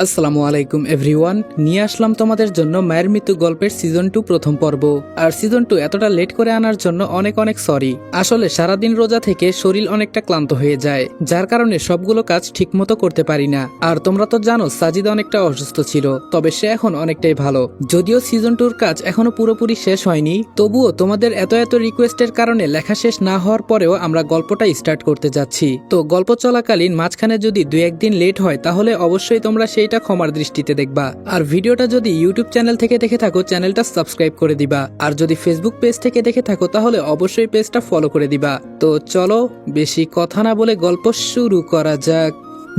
আসসালামু আলাইকুম এভরিওয়ান, নিয়ে আসলাম তোমাদের জন্য মায়ের মৃত্যু গল্পের সিজন 2 প্রথম পর্ব। আর সিজন 2 এতটা লেট করে আনার জন্য অনেক অনেক সরি। আসলে সারাদিন রোজা থেকে শরীর অনেকটা ক্লান্ত হয়ে যায়, যার কারণে সবগুলো কাজ ঠিকমতো করতে পারি না। আর তোমরা তো জানো সাজিদ অনেকটা অসুস্থ ছিল, তবে সে এখন অনেকটাই ভালো। যদিও সিজন 2 কাজ এখনো পুরোপুরি শেষ হয়নি, তবুও তোমাদের এত এত রিকোয়েস্টের কারণে লেখা শেষ না হওয়ার পরেও আমরা গল্পটা স্টার্ট করতে যাচ্ছি। তো গল্প চলাকালীন মাঝখানে যদি 2-1 দিন লেট হয় তাহলে অবশ্যই তোমরা সেইটা ক্ষমার দৃষ্টিতে দেখবা। আর ভিডিওটা যদি ইউটিউব চ্যানেল থেকে দেখে থাকো চ্যানেলটা সাবস্ক্রাইব করে দিবা, আর যদি ফেসবুক পেজ থেকে দেখে থাকো তাহলে অবশ্যই পেজটা ফলো করে দিবা। তো চলো বেশি কথা না বলে গল্প শুরু করা যাক।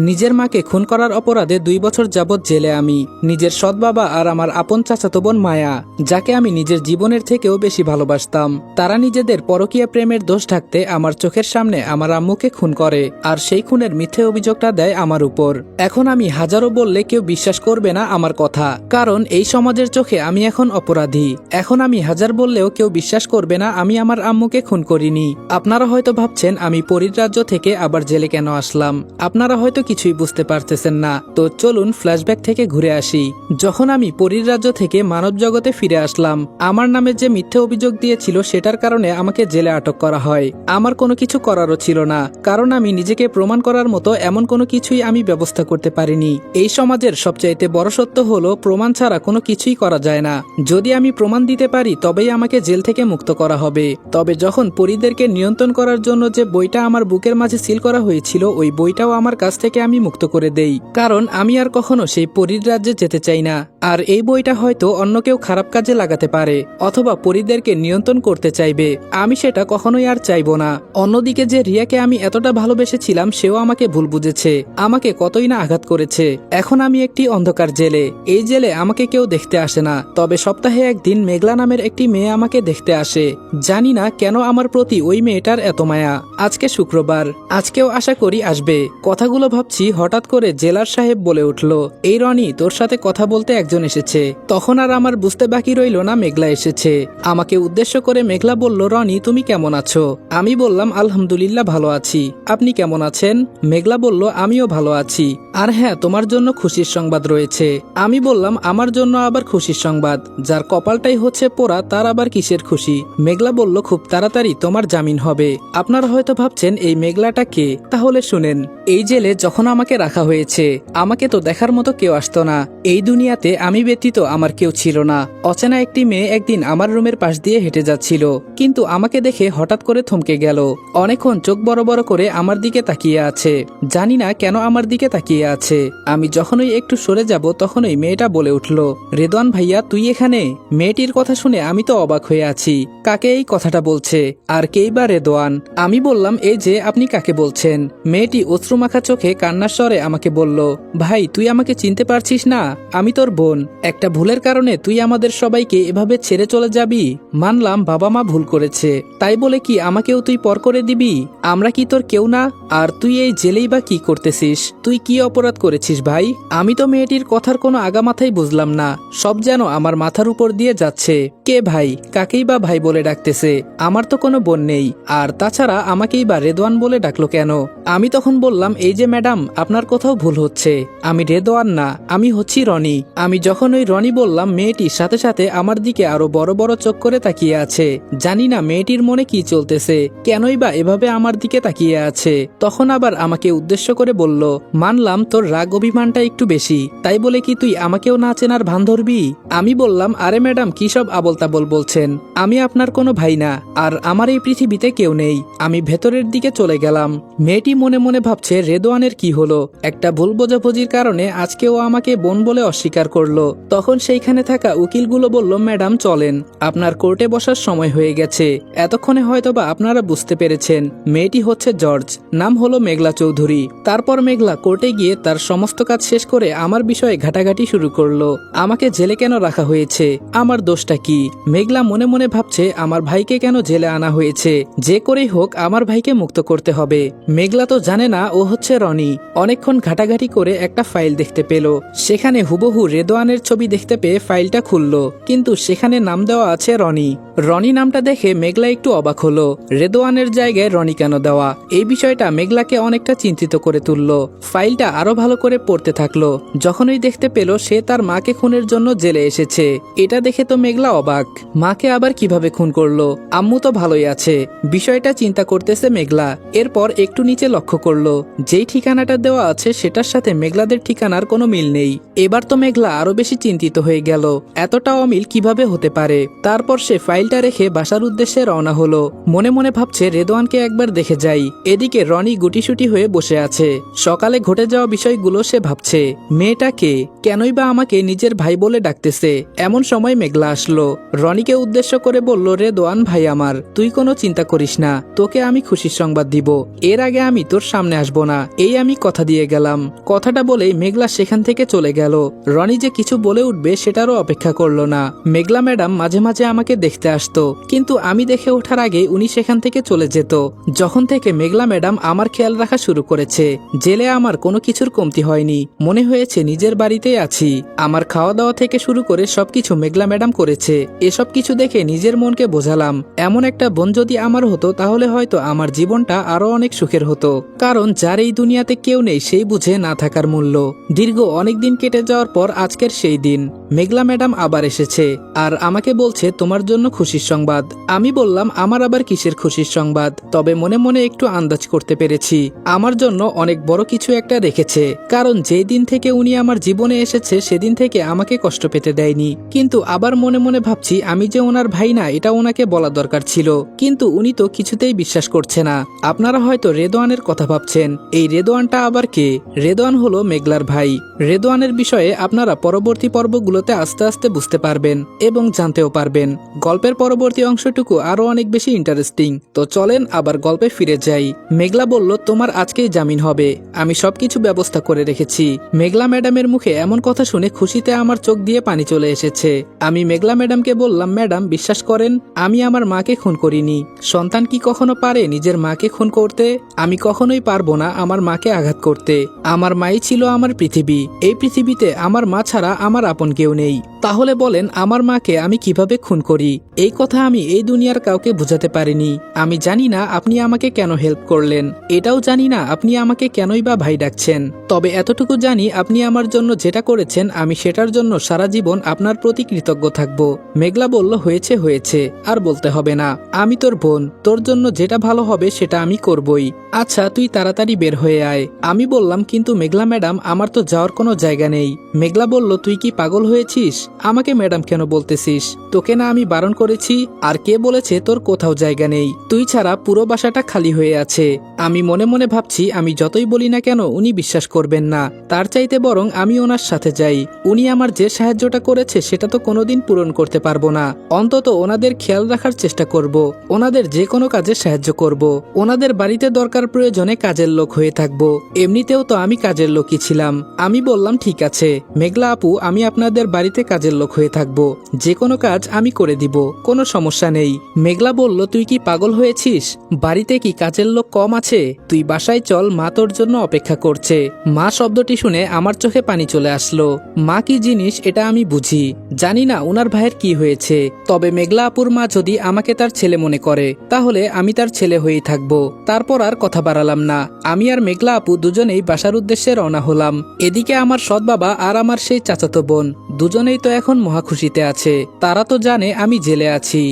নিজের মাকে খুন করার অপরাধে 2 বছর যাবৎ জেলে আমি। নিজের সৎ বাবা আর আমার আপন চাচাতো বোন মায়া, যাকে আমি নিজের জীবনের থেকেও বেশি ভালোবাসতাম, তারা নিজেদের পরকীয়া প্রেমের দোষ ঢাকতে আমার চোখের সামনে আমার আম্মুকে খুন করে, আর সেই খুনের মিথ্যে অভিযোগটা দেয় আমার উপর। এখন আমি হাজারো বললে কেউ বিশ্বাস করবে না আমার কথা, কারণ এই সমাজের চোখে আমি এখন অপরাধী। এখন আমি হাজার বললেও কেউ বিশ্বাস করবে না আমি আমার আম্মুকে খুন করিনি। আপনারা হয়তো ভাবছেন আমি পরীর রাজ্য থেকে আবার জেলে কেন আসলাম, আপনারা হয়তো কিছুই বুঝতে পারতেছেন না। তো চলুন ফ্ল্যাশব্যাক থেকে ঘুরে আসি। যখন আমি পরীর রাজ্য থেকে মানব জগতে ফিরে আসলাম, আমার নামে যে মিথ্যে অভিযোগ দিয়েছিল সেটার কারণে আমাকে জেলে আটক করা হয়। আমার কোনো কিছু করারও ছিল না, কারণ আমি নিজেকে প্রমাণ করার মতো এমন কোনো কিছুই আমি ব্যবস্থা করতে পারিনি। এই সমাজের সবচাইতে বড় সত্য হলো প্রমাণ ছাড়া কোনো কিছুই করা যায় না। যদি আমি প্রমাণ দিতে পারি তবেই আমাকে জেল থেকে মুক্ত করা হবে। তবে যখন পরীদেরকে নিয়ন্ত্রণ করার জন্য যে বইটা আমার বুকের মাঝে সিল করা হয়েছিল, ওই বইটাও আমার কাছ থেকে আমি মুক্ত করে দেই, কারণ আমি আর কখনো সেই পরীর রাজ্যে যেতে চাই না। আর এই বইটা হয়তো অন্য কেউ খারাপ কাজে লাগাতে পারে, অথবা পরীদেরকে নিয়ন্ত্রণ করতে চাইবে, আমি সেটা কখনোই আর চাইবো না। অন্যদিকে যে রিয়াকে আমি এতটা ভালোবেসেছিলাম সেও আমাকে ভুল বুঝেছে, আমাকে কতই না আঘাত করেছে। এখন আমি একটি অন্ধকার জেলে, এই জেলে আমাকে কেউ দেখতে আসে না। তবে সপ্তাহে একদিন মেঘলা নামের একটি মেয়ে আমাকে দেখতে আসে। জানি না কেন আমার প্রতি ওই মেয়েটার এত মায়া। আজকে শুক্রবার, আজকেও আশা করি আসবে। কথাগুলো ভাবছি, হঠাৎ করে জেলার সাহেব বলে উঠল, এই রনি, তোর সাথে কথা বলতে একজন এসেছে। তখন আর আমার বুঝতে বাকি রইল না মেঘলা এসেছে। আমাকে উদ্দেশ্য করে মেঘলা বলল, রনি তুমি কেমন আছো? আমি বললাম আলহামদুলিল্লাহ ভালো আছি, আপনি কেমন আছেন? মেঘলা বলল, আমিও ভালো আছি, আর হ্যাঁ তোমার জন্য খুশির সংবাদ রয়েছে। আমি বললাম, আমার জন্য আবার খুশির সংবাদ? যার কপালটাই হচ্ছে পোড়া তার আবার কিসের খুশি? মেঘলা বলল, খুব তাড়াতাড়ি তোমার জামিন হবে। আপনারা হয়তো ভাবছেন এই মেঘলাটা কে, তাহলে শুনেন। এই জেলে যখন আমাকে রাখা হয়েছে, আমাকে তো দেখার মতো কেউ আসতো না। এই দুনিয়াতে আমি ব্যতীত আমার কেউ ছিল না। অচেনা একটি মেয়ে একদিন আমার রুমের পাশ দিয়ে হেঁটে যাচ্ছিল, কিন্তু আমাকে দেখে হঠাৎ করে থমকে গেল। অনেকক্ষণ চোখ বড় বড় করে আমার দিকে তাকিয়ে আছে। জানি না কেন আমার দিকে তাকিয়ে আছে। আমি যখনই একটু সরে যাব তখনই মেয়েটা বলে উঠল, রেদওয়ান ভাইয়া তুই এখানে? মেয়েটির কথা শুনে আমি তো অবাক হয়ে আছি, কাকে এই কথাটা বলছে, আর কেই বা রেদওয়ান? আমি বললাম, এই যে আপনি কাকে বলছেন? মেয়েটি অশ্রুমাখা চোখে কান্নার স্বরে আমাকে বলল, ভাই তুই আমাকে চিনতে পারছিস না? আমি তোর বোন। একটা ভুলের কারণে তুই আমাদের সবাইকে এভাবে ছেড়ে চলে যাবি? মানলাম বাবা মা ভুল করেছে, তাই বলে কি আমাকেও তুই পর করে দিবি? আমরা কি তোর কেউ না? আর তুই এই জেলেই বা কি করতেছিস? তুই কি অপরাধ করেছিস ভাই? আমি তো মেয়েটির কথার কোনো আগামাথাই বুঝলাম না, সব যেন আমার মাথার উপর দিয়ে যাচ্ছে। কে ভাই? কাকেই বা ভাই বলে ডাকতেছে? আমার তো কোনো বোন নেই, আর তাছাড়া আমাকেই বা রেদওয়ান বলে ডাকলো কেন? আমি তখন বললাম, এই যে ম্যাডাম, আপনার কোথাও ভুল হচ্ছে, আমি রেদওয়ান না, আমি হচ্ছি রনি। আমি যখন ওই রনি বললাম, মেয়েটির সাথে সাথে আমার দিকে আরো বড় বড় চোখ করে তাকিয়ে আছে। জানি না মেয়েটির মনে কি চলতেছে, কেনই বা এভাবে আমার দিকে তাকিয়ে আছে। তখন আবার আমাকে উদ্দেশ্য করে বলল, মানলাম তোর রাগ অভিমানটা একটু বেশি, তাই বলে কি তুই আমাকেও না চেনার ভান ধরবি? আমি বললাম, আরে ম্যাডাম কি সব আবল তাবল বলছেন? আমি আপনার কোনো ভাই না, আর আমার এই পৃথিবীতে কেউ নেই। আমি ভেতরের দিকে চলে গেলাম। মেয়েটি মনে মনে ভাবছে রেদওয়ানের কি হলো, একটা ভুল বোঝাবুঝির কারণে আজকেও আমাকে বোন বলে অস্বীকার করলো। তখন সেইখানে থাকা উকিলগুলো বলল, ম্যাডাম চলেন, আপনার কোর্টে বসার সময় হয়ে গেছে। এতক্ষণে হয়তোবা আপনারা বুঝতে পেরেছেন, মেয়েটি হচ্ছে জর্জ, নাম হলো মেঘলা চৌধুরী। তারপর মেঘলা কোর্টে গিয়ে তার সমস্ত কাজ শেষ করে আমার বিষয়ে ঘাটাঘাটি শুরু করলো। আমাকে জেলে কেন রাখা হয়েছে, আমার দোষটা কি? মেঘলা মনে মনে ভাবছে আমার ভাইকে কেন জেলে আনা হয়েছে, যে করেই হোক আমার ভাইকে মুক্ত করতে হবে। মেঘলা তো জানে না ও হচ্ছে রনি। অনেকক্ষণ ঘাটাঘাটি করে একটা ফাইল দেখতে পেল, সেখানে হুবহু রেদওয়ানের ছবি দেখতে পেয়ে ফাইলটা খুলল, কিন্তু সেখানে নাম দেওয়া আছে রনি। রনি নামটা দেখে মেঘলা একটু অবাক হলো। রেদওয়ানের জায়গায় রনি কেন দেওয়া, এই বিষয়টা মেঘলাকে অনেকটা চিন্তিত করে তুলল। ফাইলটা আরো ভালো করে পড়তে থাকলো। যখনই দেখতে পেল সে তার মাকে খুনের জন্য জেলে এসেছে, এটা দেখে তো মেঘলা অবাক। মাকে আবার কিভাবে খুন করলো? আম্মু তো ভালোই আছে, বিষয়টা চিন্তা করতেছে মেঘলা। এরপর একটু নিচে লক্ষ্য করলো, যেই ঠিকানাটা দেওয়া আছে সেটার সাথে মেঘলাদের ঠিকানার কোনো মিল নেই। এবার তো মেঘলা আরো বেশি চিন্তিত হয়ে গেল, এতটা অমিল কিভাবে হতে পারে। তারপর সে ফাইলটা রেখে বাসার উদ্দেশ্যে রওনা হলো। মনে মনে ভাবছে রেদওয়ানকে একবার দেখে যাই। এদিকে রনি গুটিসুটি হয়ে বসে আছে। সকালে ঘটে যাওয়া বিষয়গুলো সে ভাবছে। মেয়েটা কে, কেনই বা আমাকে নিজের ভাই বলে ডাকতেছে। এমন সময় মেঘলা আসলো। রনিকে উদ্দেশ্য করে বলল, রেদওয়ান ভাই আমার, তুই কোনো চিন্তা করিস না, তোকে আমি খুশির সংবাদ দিব। এর আগে আমি তোর সামনে আসবো না, এই আমি কথা দিয়ে গেলাম। কথাটা বলেই মেঘলা সেখান থেকে চলে গেল। রনি যে কিছু বলে উঠবে সেটারও অপেক্ষা করলো না। মেঘলা ম্যাডাম মাঝে মাঝে আমাকে দেখতে আসতো, কিন্তু আমি দেখে ওঠার আগে উনি সেখান থেকে চলে যেত। যখন থেকে মেঘলা ম্যাডাম আমার খেয়াল রাখা শুরু করেছে, জেলে আমার কোনো কিছুর কমতি হয়নি। মনে হয়েছে নিজের বাড়িতেই আছি। আমার খাওয়া দাওয়া থেকে শুরু করে সবকিছু মেঘলা ম্যাডাম করেছে। এসব কিছু দেখে নিজের মনকে বোঝালাম, এমন একটা বোন যদি আমার হতো তাহলে হয়তো আমার জীবনটা আরো অনেক সুখের হতো। কারণ যার এই দুনিয়াতে কেউ নেই সেই বুঝে না থাকার মূল্য। দীর্ঘ অনেক দিন কেটে যাওয়ার পর আজকের সেই দিন মেঘলা ম্যাডাম আবার এসেছে আর আমাকে বলছে তোমার জন্য খুশির সংবাদ। আমি বললাম আমার আবার কিসের খুশির সংবাদ, তবে মনে মনে একটু আন্দাজ করতে পেরেছি আমার জন্য অনেক বড় কিছু একটা রেখেছে। কারণ যেই দিন থেকে উনি আমার জীবনে এসেছে সেদিন থেকে আমাকে কষ্ট পেতে দেয়নি। কিন্তু আবার মনে মনে ভাবছি আমি যে ওনার ভাই না, এটা ওনাকে বলা দরকার ছিল, কিন্তু উনি তো কিছুতেই বিশ্বাস করছে না। আপনারা হয়তো রেদওয়ানের কথা ভাবছেন, এই রেদওয়ানটা আবার কে? রেদওয়ান হলো মেঘলার ভাই। রেদওয়ানের বিষয়ে আপনারা পরবর্তী পর্বগুলোতে আস্তে আস্তে বুঝতে পারবেন এবং জানতেও পারবেন। গল্পের পরবর্তী অংশটুকু আরো অনেক বেশি ইন্টারেস্টিং। তো চলেন আবার গল্পে ফিরে যাই। মেঘলা বলল, তোমার আজকেই জামিন হবে, আমি সবকিছু ব্যবস্থা করে রেখেছি। মেঘলা ম্যাডামের মুখে এমন কথা শুনে খুশিতে আমার চোখ দিয়ে পানি চলে এসেছে। আমি মেঘলা ম্যাডামকে বললাম, ম্যাডাম বিশ্বাস করেন আমি আমার মাকে খুন করিনি। সন্তান কি কখনো পারে নিজের মাকে খুন করতে? আমি কখনোই পারবো না আমার মাকে আঘাত করতে। আমার মাই ছিল আমার পৃথিবী। এই পৃথিবীতে আমার মা ছাড়া আমার আপন কেউ নেই। তাহলে বলেন আমার মাকে আমি কিভাবে খুন করি? এই কথা আমি এই দুনিয়ার কাউকে বোঝাতে পারিনি। আমি জানি না আপনি আমাকে কেন হেল্প করলেন, এটাও জানি না আপনি আমাকে কেনই বা ভাই ডাকছেন। তবে এতটুকু জানি আপনি আমার জন্য যেটা করেছেন আমি সেটার জন্য সারা জীবন আপনার প্রতি কৃতজ্ঞ থাকব। মেঘলা বলল, হয়েছে হয়েছে, আর বলতে হবে না। আমি তোর বোন, তোর জন্য যেটা ভালো হবে সেটা আমি করবই। আচ্ছা তুই তাড়াতাড়ি বের হয়ে আয়। আমি বললাম, কিন্তু মেঘলা ম্যাডাম আমার তো যাওয়ার কোনো জায়গা নেই। মেঘলা বলল, তুই কি পাগল হয়েছিস? আমাকে ম্যাডাম কেন বলতেছিস? তোকে না আমি বারণ করেছি? আর কে বলেছে তোর কোথাও জায়গা নেই? তুই ছাড়া পুরো বাসাটা খালি হয়ে আছে। আমি মনে মনে ভাবছি আমি যতই বলি না কেন উনি বিশ্বাস করবেন না। তার চাইতে বরং আমি ওনার সাথে যাই। উনি আমার যে সাহায্যটা করেছে সেটা তো কোনোদিন পূরণ করতে পারবো না, অন্তত ওনাদের খেয়াল রাখার চেষ্টা করব। ওনাদের যে কোনো কাজে সাহায্য করব। ওনাদের বাড়িতে দরকার প্রয়োজনে কাজের লোক হয়ে থাকবো। এমনিতেও তো আমি কাজের লোকই ছিলাম। আমি বললাম, ঠিক আছে মেঘলা আপু, আমি আপনাদের বাড়িতে কাজের লোক হয়ে থাকবো। যে কোনো কাজ আমি করে দিব, কোনো সমস্যা নেই। মেঘলা বলল, তুই কি পাগল হয়েছিস? বাড়িতে কি কাজের লোক কম আছে? তুই বাসায় চল, মা তোর জন্য অপেক্ষা করছে। মা শব্দটি শুনে আমার চোখে পানি চলে আসলো। মা কি জিনিস এটা আমি বুঝি। জানি না উনার ভাইয়ের কি হয়েছে, তবে মেঘলা আপুর মা যদি আমাকে তার ছেলে মনে করে তাহলে আমি তার ছেলে হয়েই থাকবো। তারপর আর কথা বাড়ালাম না। আমি আর মেঘলা আপু দুজনেই বাসার উদ্দেশ্যে রওনা হলাম। এদিকে আমার সৎ বাবা আর আমার সেই চাচাতো বোন দুজনেই তো এখন মহা খুশিতে আছে। তারা তো জানে আমি জেলে আছি।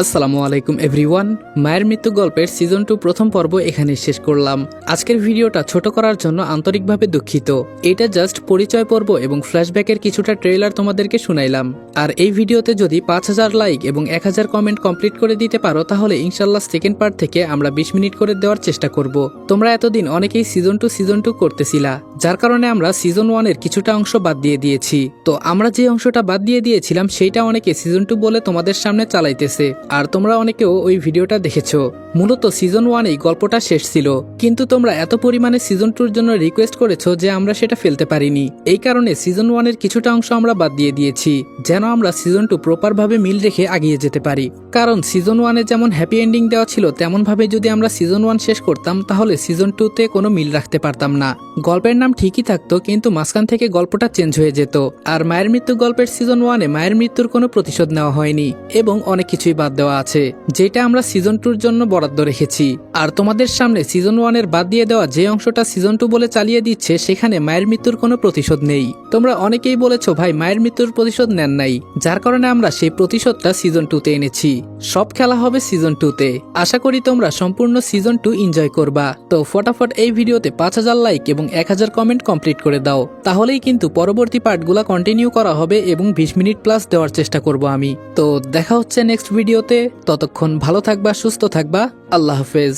আসসালামু আলাইকুম এভরিওয়ান। মায়ের মৃত্যু গল্পের সিজন 2 প্রথম পর্ব এখানে শেষ করলাম। আজকের ভিডিওটা ছোট করার জন্য আন্তরিকভাবে দুঃখিত। এটা জাস্ট পরিচয় পর্ব এবং ফ্ল্যাশব্যাকের কিছুটা ট্রেলার তোমাদেরকে শুনাইলাম। আর এই ভিডিওতে যদি 5000 লাইক এবং 1000 কমেন্ট কমপ্লিট করে দিতে পারো তাহলে ইনশাল্লাহ সেকেন্ড পার্ট থেকে আমরা 20 মিনিট করে দেওয়ার চেষ্টা করব। তোমরা এতদিন অনেকেই সিজন 2 করতেছিলা, যার কারণে আমরা সিজন 1 এর কিছুটা অংশ বাদ দিয়ে দিয়েছি। তো আমরা যে অংশটা বাদ দিয়ে দিয়েছিলাম সেইটা অনেকে সিজন 2 বলে তোমাদের সামনে চালাইতেছে। আর তোমরা অনেকেও ওই ভিডিওটা দেখেছো। মূলত সিজন 1 এই গল্পটা শেষ ছিল, কিন্তু তোমরা এত পরিমাণে সিজন 2 এর জন্য রিকোয়েস্ট করেছো যে আমরা সেটা ফেলতে পারিনি। এই কারণে সিজন 1 এর কিছুটা অংশ আমরা বাদ দিয়ে দিয়েছি, যেন আমরা সিজন 2 প্রপার ভাবে মিল রেখে এগিয়ে যেতে পারি। কারণ সিজন 1 এ যেমন হ্যাপি এন্ডিং দেওয়া ছিল, তেমন ভাবে যদি আমরা সিজন 1 শেষ করতাম তাহলে সিজন 2 তে কোনো মিল রাখতে পারতাম না। গল্পের নাম ঠিকই থাকতো, কিন্তু মাঝখান থেকে গল্পটা চেঞ্জ হয়ে যেত। আর মায়ের মৃত্যু গল্পের সিজন 1 এ মায়ের মৃত্যুর কোনো প্রতিশোধ নেওয়া হয়নি এবং অনেক কিছুই বাদ দেওয়া আছে, যেটা আমরা সিজন 2 এর জন্য বরাদ্দ রেখেছি। আর তোমাদের সামনে সিজন 1 এর বাদ দিয়ে দেওয়া যে অংশটা সিজন 2 বলে চালিয়ে দিচ্ছে, সেখানে মায়ের মৃত্যুর কোনো প্রতিশোধ নেই। তোমরা অনেকেই বলেছো ভাই মায়ের মৃত্যুর প্রতিশোধ নেন নাই, যার কারণে আমরা সেই প্রতিশোধটা সিজন 2 তে এনেছি। সব খেলা হবে সিজন 2 তে। আশা করি তোমরা সম্পূর্ণ সিজন 2 এনজয় করবা। তো ফটাফট এই ভিডিওতে 5000 লাইক এবং 1000 কমেন্ট কমপ্লিট করে দাও, তাহলেই কিন্তু পরবর্তী পার্টগুলো কন্টিনিউ করা হবে এবং 20 মিনিট প্লাস দেওয়ার চেষ্টা করব আমি। তো দেখা হচ্ছে নেক্সট ভিডিওতে। ততক্ষণ ভালো থাকবা, সুস্থ থাকবা। আল্লাহ হাফেজ।